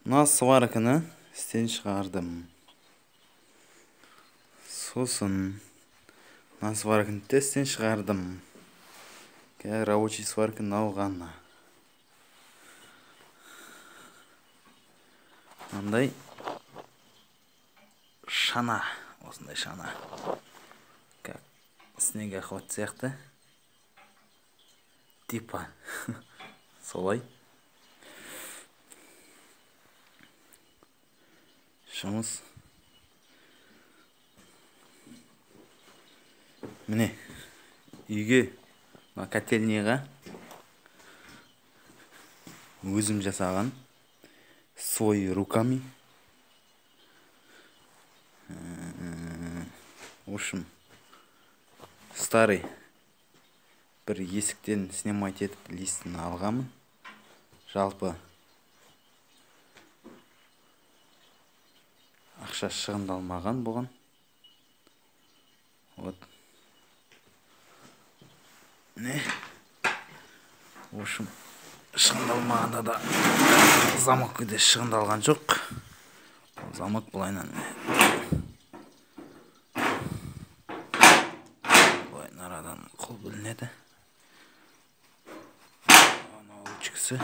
Мына сварканы істен шығардым. Сосын мына сварканы істен шығардым. Рабочий сварканы алғаны. Мындай шана, осындай шана. Как снегоход сияқты. Типа солай. Жұмыс. Міне, үйге котельняға өзім жасаған своими руками. В общем, старый бір есіктен снимать етіп листін алғамын. Жалпы ақша шығындалмаған болған. Вот. Не? В общем, шығындалмағанда да замок де шығындалған жоқ. Замок бұлайнан. Бұлай нарадан қол білінеді. Анау ручкасы.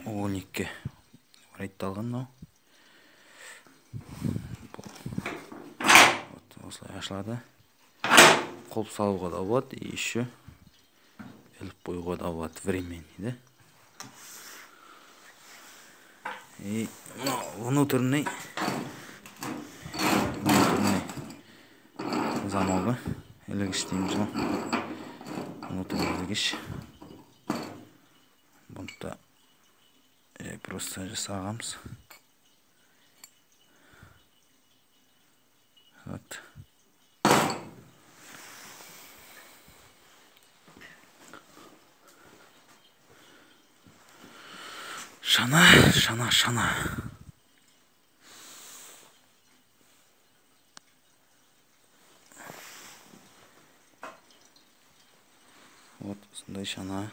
Угольникке райтталған мынау. Вот осылай ашылады. Қолып салуға да болады, и еще іліп қоюға да болады времени, да? И внутренний замогы, ілгіш дейміз ғой. Внутренний ілгіш. Бұнда просто жасағамыз. Вот. Шана. Вот, осындай шана.